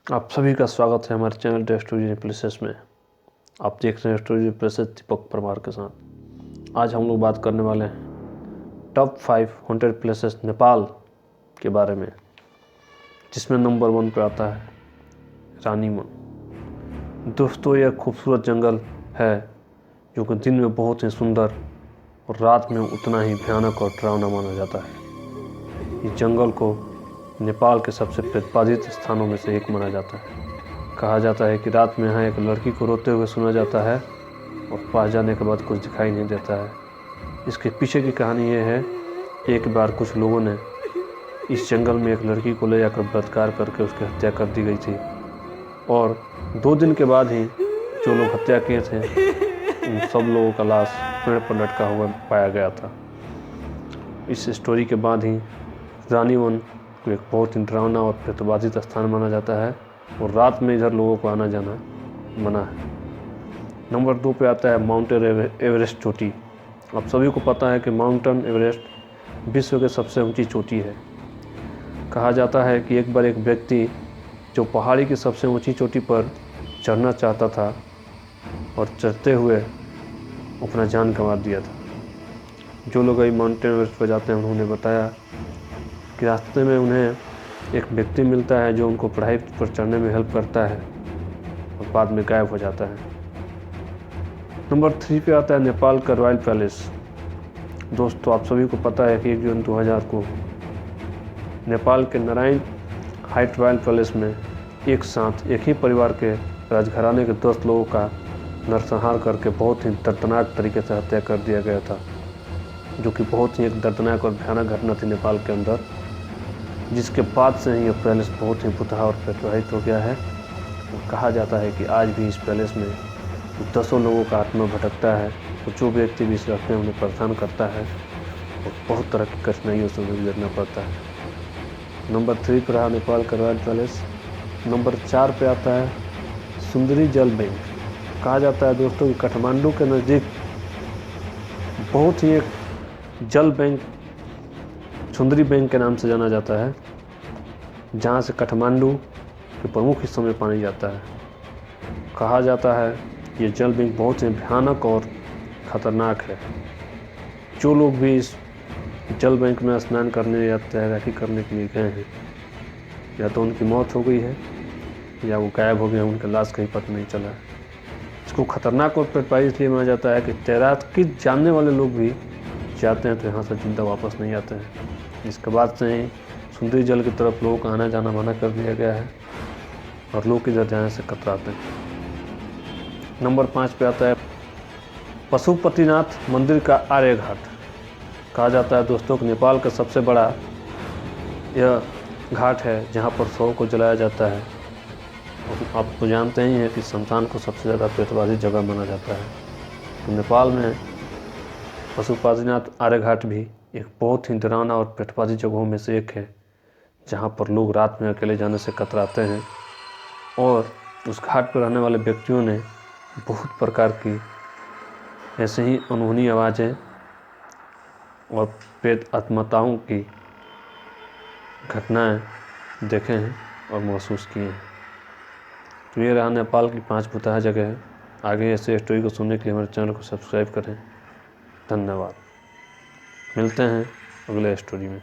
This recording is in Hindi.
आप सभी का स्वागत है हमारे चैनल द स्टोरी प्लेसेस में। आप देख रहे हैं स्टोरी प्लेसेस दीपक परमार के साथ। आज हम लोग बात करने वाले हैं टॉप 5 हॉन्टेड प्लेसेस नेपाल के बारे में, जिसमें नंबर 1 पे आता है रानीवन। दोस्तों, यह खूबसूरत जंगल है जो कि दिन में बहुत ही सुंदर और रात में उतना ही भयानक और डरावना माना जाता है। इस जंगल को नेपाल के सबसे प्रतिपादित स्थानों में से एक माना जाता है। कहा जाता है कि रात में यहाँ एक लड़की को रोते हुए सुना जाता है और पास जाने के बाद कुछ दिखाई नहीं देता है। इसके पीछे की कहानी ये है, एक बार कुछ लोगों ने इस जंगल में एक लड़की को ले जाकर बलात्कार करके उसकी हत्या कर दी गई थी और 2 दिन के बाद ही जो लोग हत्या किए थे उन सब लोगों का लाश पेड़ पर लटका हुआ पाया गया था। इस स्टोरी के बाद ही रानीवन को एक बहुत ही डरावना और प्रतिपादित स्थान माना जाता है और रात में इधर लोगों को आना जाना मना है। नंबर 2 पे आता है माउंटेन एवरेस्ट चोटी। आप सभी को पता है कि माउंटेन एवरेस्ट विश्व की सबसे ऊंची चोटी है। कहा जाता है कि एक बार एक व्यक्ति जो पहाड़ी की सबसे ऊंची चोटी पर चढ़ना चाहता था और चढ़ते हुए अपना जान गंवा दिया था। जो लोग माउंटेन एवरेस्ट पर जाते हैं उन्होंने बताया कि रास्ते में उन्हें एक व्यक्ति मिलता है जो उनको पढ़ाई पर चढ़ने में हेल्प करता है और बाद में गायब हो जाता है। नंबर 3 पे आता है नेपाल का रॉयल पैलेस। दोस्तों, आप सभी को पता है कि 1 जून 2000 को नेपाल के नारायण हाइट रॉयल पैलेस में एक साथ एक ही परिवार के राजघराने के 10 लोगों का नरसंहार करके बहुत ही दर्दनाक तरीके से हत्या कर दिया गया था, जो कि बहुत ही एक दर्दनाक और भयानक घटना थी नेपाल के अंदर, जिसके बाद से ही यह पैलेस बहुत ही भुतहा और प्रभावित हो गया है। और कहा जाता है कि आज भी इस पैलेस में 10 लोगों का आत्मा भटकता है और जो व्यक्ति भी इस रास्ते में उन्हें परेशान करता है और बहुत तरह की कठिनाइयों से उन्हें गुजरना पड़ता है। नंबर 3 पर रहा नेपाल का रॉयल पैलेस। नंबर 4 पे आता है सुंदरी जल बैंक। कहा जाता है दोस्तों कि काठमांडू के नज़दीक बहुत ही एक जल बैंक सुंदरी बैंक के नाम से जाना जाता है, जहाँ से काठमांडू के प्रमुख हिस्सों में पानी जाता है। कहा जाता है ये जल बैंक बहुत ही भयानक और ख़तरनाक है। जो लोग भी इस जल बैंक में स्नान करने या तैराकी करने के लिए गए हैं, या तो उनकी मौत हो गई है या वो गायब हो गए, उनका लाश कहीं पता नहीं चला है। इसको खतरनाक और प्रतिपादित इसलिए माना जाता है कि तैराकी जानने वाले लोग भी जाते हैं तो यहाँ से जिंदा वापस नहीं आते हैं। इसके बाद से ही सुंदरी जल की तरफ लोगों का आना जाना मना कर दिया गया है और लोग इधर जाने से कतराते हैं। नंबर 5 पे आता है पशुपतिनाथ मंदिर का आर्य घाट। कहा जाता है दोस्तों कि नेपाल का सबसे बड़ा यह घाट है जहाँ पर शव को जलाया जाता है। और आप तो जानते ही हैं कि शमशान को सबसे ज़्यादा प्रतिपादित जगह माना जाता है। तो नेपाल में पशुपतिनाथ आर्य घाट भी एक बहुत ही डरावना और प्रतिपादित जगहों में से एक है, जहाँ पर लोग रात में अकेले जाने से कतराते हैं। और उस घाट पर रहने वाले व्यक्तियों ने बहुत प्रकार की ऐसे ही अनहोनी आवाज़ें और प्रेत आत्माओं की घटनाएं देखे हैं और महसूस किए हैं। तो ये रहा नेपाल की 5 भुतहा जगह है। आगे ऐसे स्टोरी को सुनने के लिए हमारे चैनल को सब्सक्राइब करें। धन्यवाद। मिलते हैं अगले स्टोरी में।